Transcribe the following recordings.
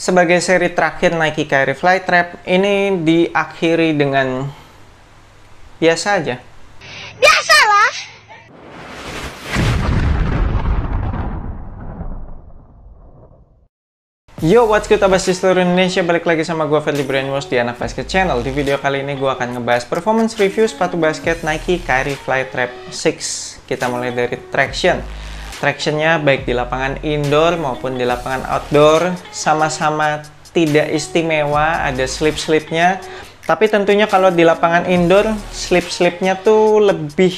Sebagai seri terakhir Nike Kyrie Flytrap, ini diakhiri dengan biasa aja. Biasalah. Yo, what's good abas di seluruh Indonesia, balik lagi sama gue Fadli Brainwash di Anak Basket Channel. Di video kali ini gue akan ngebahas performance review sepatu basket Nike Kyrie Flytrap 6. Kita mulai dari traction. Tractionnya baik di lapangan indoor maupun di lapangan outdoor sama-sama tidak istimewa, ada slip-slipnya. Tapi tentunya kalau di lapangan indoor, slip-slipnya tuh lebih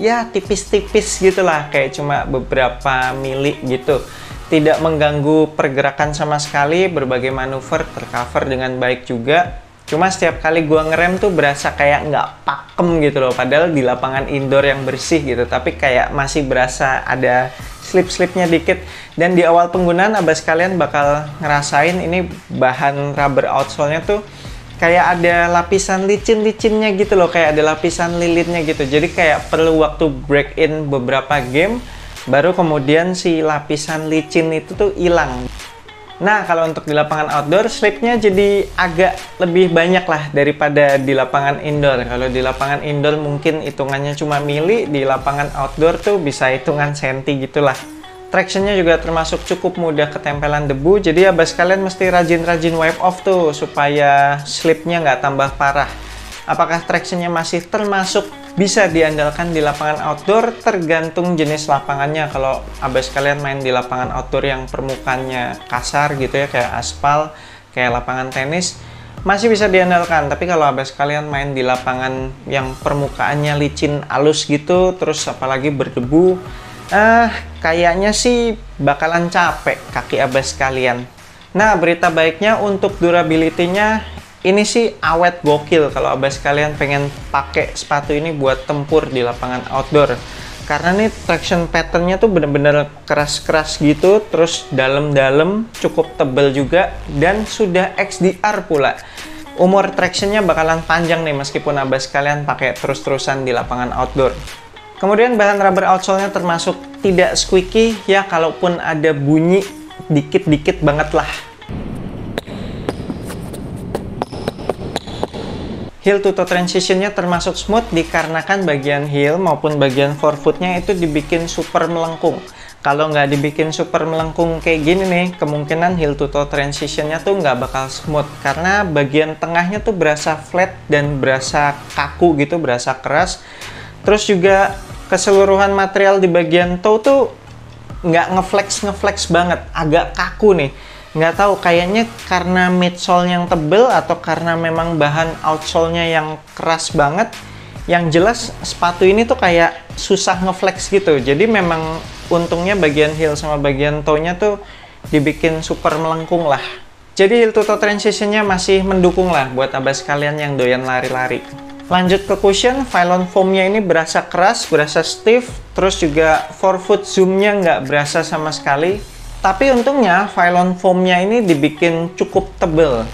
ya tipis-tipis gitulah, kayak cuma beberapa mili gitu. Tidak mengganggu pergerakan sama sekali, berbagai manuver tercover dengan baik juga. Cuma setiap kali gua ngerem tuh berasa kayak nggak pakem gitu loh, padahal di lapangan indoor yang bersih gitu, tapi kayak masih berasa ada slip-slipnya dikit. Dan di awal penggunaan abas kalian bakal ngerasain ini bahan rubber outsole-nya tuh kayak ada lapisan licin-licinnya gitu loh, kayak ada lapisan lilitnya gitu. Jadi kayak perlu waktu break in beberapa game, baru kemudian si lapisan licin itu tuh hilang. Nah, kalau untuk di lapangan outdoor, slipnya jadi agak lebih banyak lah daripada di lapangan indoor. Kalau di lapangan indoor mungkin hitungannya cuma mili, di lapangan outdoor tuh bisa hitungan senti gitulah. Tractionnya juga termasuk cukup mudah ketempelan debu, jadi abas kalian mesti rajin-rajin wipe off tuh supaya slipnya nggak tambah parah. Apakah tractionnya masih termasuk bisa diandalkan di lapangan outdoor? Tergantung jenis lapangannya. Kalau abas kalian main di lapangan outdoor yang permukaannya kasar gitu ya, kayak aspal, kayak lapangan tenis, masih bisa diandalkan. Tapi kalau abas kalian main di lapangan yang permukaannya licin halus gitu, terus apalagi berdebu, kayaknya sih bakalan capek kaki abas kalian. Nah, berita baiknya untuk durability-nya ini sih awet gokil kalau abas kalian pengen pakai sepatu ini buat tempur di lapangan outdoor. Karena nih traction patternnya tuh bener-bener keras-keras gitu, terus dalam-dalam, cukup tebel juga, dan sudah XDR pula. Umur tractionnya bakalan panjang nih meskipun abas kalian pakai terus-terusan di lapangan outdoor. Kemudian bahan rubber outsole-nya termasuk tidak squeaky, ya kalaupun ada bunyi dikit-dikit banget lah. Heel to toe transitionnya termasuk smooth dikarenakan bagian heel maupun bagian forefootnya itu dibikin super melengkung. Kalau nggak dibikin super melengkung kayak gini nih, kemungkinan heel to toe transitionnya tuh nggak bakal smooth karena bagian tengahnya tuh berasa flat dan berasa kaku gitu, berasa keras. Terus juga keseluruhan material di bagian toe tuh nggak ngeflex banget, agak kaku nih. Nggak tahu, kayaknya karena midsole yang tebel atau karena memang bahan outsole-nya yang keras banget. Yang jelas sepatu ini tuh kayak susah ngeflex gitu. Jadi memang untungnya bagian heel sama bagian toe-nya tuh dibikin super melengkung lah. Jadi heel to toe transition-nya masih mendukung lah buat abas kalian yang doyan lari-lari. Lanjut ke cushion, Phylon foam-nya ini berasa keras, berasa stiff, terus juga forefoot zoom-nya nggak berasa sama sekali. Tapi untungnya Phylon foam-nya ini dibikin cukup tebel.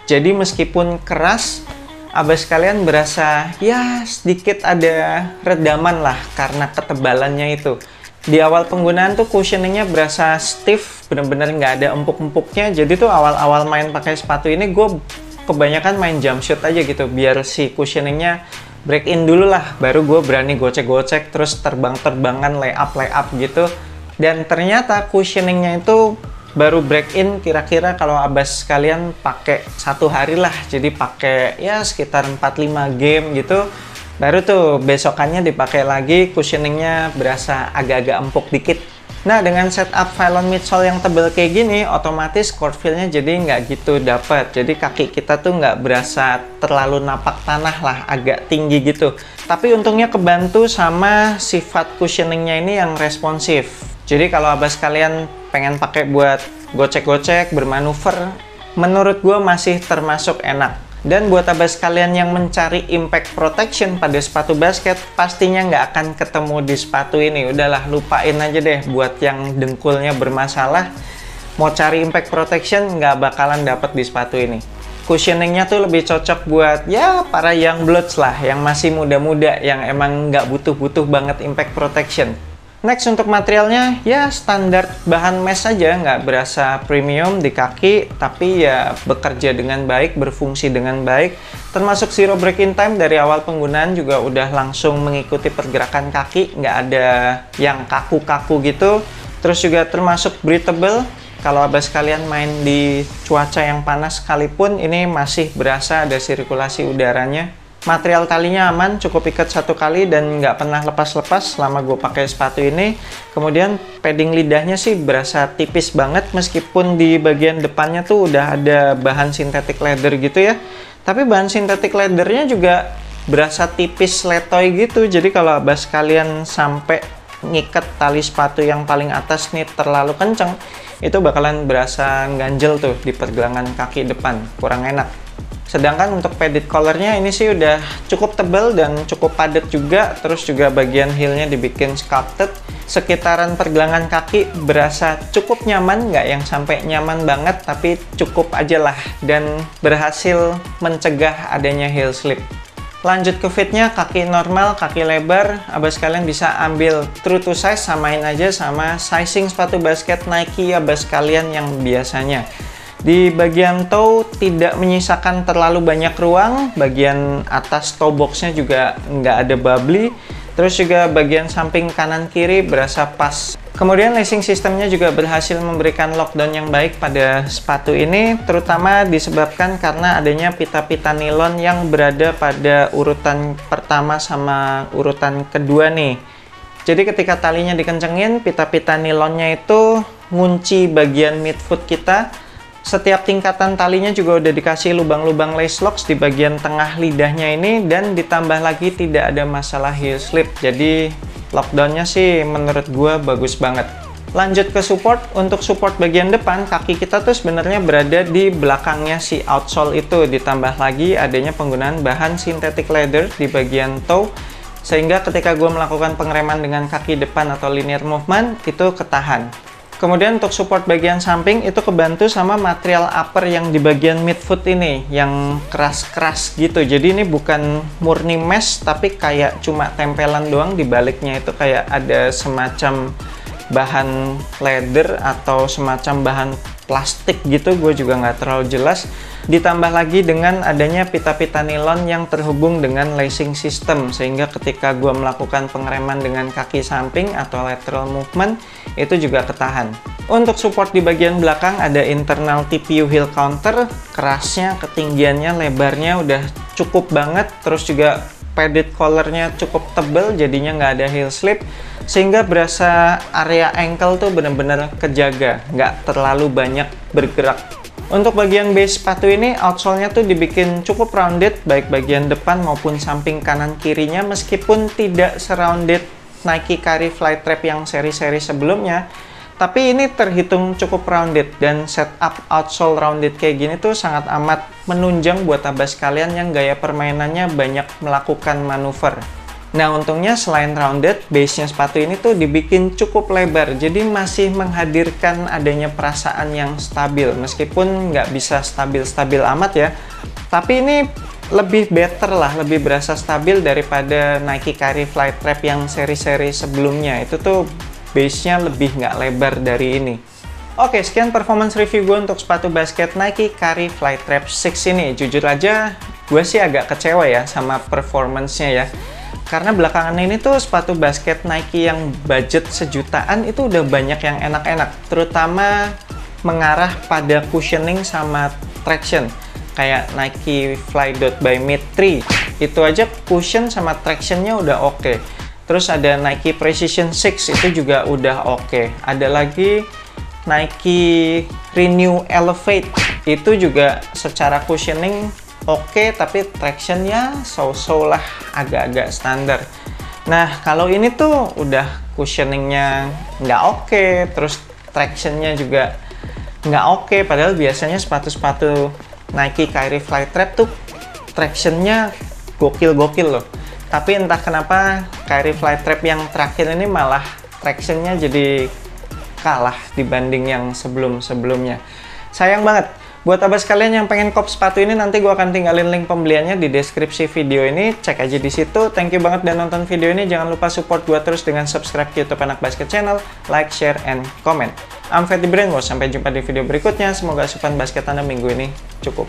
Jadi meskipun keras, abas kalian berasa ya sedikit ada redaman lah karena ketebalannya itu. Di awal penggunaan tuh cushioning-nya berasa stiff, bener-bener nggak ada empuk-empuknya. Jadi tuh awal-awal main pakai sepatu ini gue kebanyakan main jump shoot aja gitu, biar si cushioning-nya break in dulu lah, baru gue berani gocek-gocek terus terbang-terbangan layup gitu. Dan ternyata cushioning-nya itu baru break in kira-kira kalau abas kalian pakai 1 hari lah, jadi pakai ya sekitar 4-5 game gitu, baru tuh besokannya dipakai lagi, cushioning-nya berasa agak-agak empuk dikit. Nah, dengan setup Phylon midsole yang tebel kayak gini, otomatis court feel-nya jadi nggak gitu dapet. Jadi kaki kita tuh nggak berasa terlalu napak tanah lah, agak tinggi gitu. Tapi untungnya kebantu sama sifat cushioning-nya ini yang responsif. Jadi kalau abas kalian pengen pakai buat gocek-gocek, bermanuver, menurut gue masih termasuk enak. Dan buat abas kalian yang mencari impact protection pada sepatu basket, pastinya nggak akan ketemu di sepatu ini. Udahlah, lupain aja deh buat yang dengkulnya bermasalah. Mau cari impact protection, nggak bakalan dapet di sepatu ini. Cushioning-nya tuh lebih cocok buat ya para young bloods lah, yang masih muda-muda, yang emang nggak butuh-butuh banget impact protection. Next untuk materialnya, ya standar bahan mesh saja, nggak berasa premium di kaki, tapi ya bekerja dengan baik, berfungsi dengan baik. Termasuk zero break-in time dari awal penggunaan juga udah langsung mengikuti pergerakan kaki, nggak ada yang kaku-kaku gitu. Terus juga termasuk breathable, kalau abas kalian main di cuaca yang panas sekalipun, ini masih berasa ada sirkulasi udaranya. Material talinya aman, cukup ikat satu kali dan nggak pernah lepas-lepas selama gue pakai sepatu ini. Kemudian padding lidahnya sih berasa tipis banget, meskipun di bagian depannya tuh udah ada bahan synthetic leather gitu ya. Tapi bahan synthetic leathernya juga berasa tipis letoy gitu. Jadi kalau abas kalian sampai ngikat tali sepatu yang paling atas nih terlalu kenceng, itu bakalan berasa ganjel tuh di pergelangan kaki depan, kurang enak. Sedangkan untuk padded collarnya ini sih udah cukup tebal dan cukup padat juga. Terus juga bagian heelnya dibikin sculpted. Sekitaran pergelangan kaki berasa cukup nyaman, nggak yang sampai nyaman banget, tapi cukup aja lah. Dan berhasil mencegah adanya heel slip. Lanjut ke fitnya, kaki normal, kaki lebar. Abas kalian bisa ambil true to size, samain aja sama sizing sepatu basket Nike abas kalian yang biasanya. Di bagian toe tidak menyisakan terlalu banyak ruang, bagian atas toe boxnya juga nggak ada bubbly, terus juga bagian samping kanan kiri berasa pas. Kemudian lacing sistemnya juga berhasil memberikan lockdown yang baik pada sepatu ini, terutama disebabkan karena adanya pita-pita nilon yang berada pada urutan pertama sama urutan kedua nih. Jadi ketika talinya dikencengin, pita-pita nilonnya itu ngunci bagian midfoot kita. Setiap tingkatan talinya juga udah dikasih lubang-lubang lace locks di bagian tengah lidahnya ini, dan ditambah lagi tidak ada masalah heel slip. Jadi lockdownnya sih menurut gua bagus banget. Lanjut ke support. Untuk support bagian depan, kaki kita tuh sebenarnya berada di belakangnya si outsole itu. Ditambah lagi adanya penggunaan bahan synthetic leather di bagian toe, sehingga ketika gua melakukan pengereman dengan kaki depan atau linear movement itu ketahan. Kemudian untuk support bagian samping itu kebantu sama material upper yang di bagian midfoot ini, yang keras-keras gitu. Jadi ini bukan murni mesh, tapi kayak cuma tempelan doang, di baliknya itu kayak ada semacam bahan leather atau semacam bahan plastik gitu, gue juga nggak terlalu jelas. Ditambah lagi dengan adanya pita-pita nilon yang terhubung dengan lacing system, sehingga ketika gue melakukan pengereman dengan kaki samping atau lateral movement itu juga ketahan. Untuk support di bagian belakang ada internal TPU heel counter, kerasnya, ketinggiannya, lebarnya udah cukup banget, terus juga padded collarnya cukup tebal, jadinya nggak ada heel slip, sehingga berasa area ankle tuh bener-bener kejaga, nggak terlalu banyak bergerak. Untuk bagian base sepatu ini, outsole-nya tuh dibikin cukup rounded, baik bagian depan maupun samping kanan kirinya, meskipun tidak se-rounded Nike Carry Flytrap yang seri-seri sebelumnya, tapi ini terhitung cukup rounded, dan setup outsole rounded kayak gini tuh sangat amat menunjang buat abas kalian yang gaya permainannya banyak melakukan manuver. Nah, untungnya selain rounded, base-nya sepatu ini tuh dibikin cukup lebar, jadi masih menghadirkan adanya perasaan yang stabil, meskipun nggak bisa stabil-stabil amat ya. Tapi ini lebih better lah, lebih berasa stabil daripada Nike Carry Flytrap yang seri-seri sebelumnya. Itu tuh base-nya lebih nggak lebar dari ini. Oke, sekian performance review gue untuk sepatu basket Nike Carry Flytrap 6 ini. Jujur aja, gue sih agak kecewa ya sama performance-nya ya. Karena belakangan ini tuh sepatu basket Nike yang budget sejutaan itu udah banyak yang enak-enak. Terutama mengarah pada cushioning sama traction. Kayak Nike Fly.by by Mid 3. Itu aja cushion sama traction-nya udah oke. Terus ada Nike Precision 6, itu juga udah oke. Ada lagi Nike Renew Elevate, itu juga secara cushioning oke, tapi tractionnya so-so lah, agak-agak standar. Nah, kalau ini tuh udah cushioningnya nggak oke, terus tractionnya juga nggak oke, padahal biasanya sepatu-sepatu Nike Carry Flytrap tuh tractionnya gokil-gokil loh. Tapi entah kenapa Carry Flytrap yang terakhir ini malah tractionnya jadi kalah dibanding yang sebelum-sebelumnya. Sayang banget. Buat abas kalian yang pengen kop sepatu ini, nanti gue akan tinggalin link pembeliannya di deskripsi video ini. Cek aja di situ. Thank you banget udah nonton video ini. Jangan lupa support gue terus dengan subscribe YouTube Anak Basket Channel, like, share, and comment. I'm Fatty Brainwash. Sampai jumpa di video berikutnya. Semoga asupan basket Anda minggu ini cukup.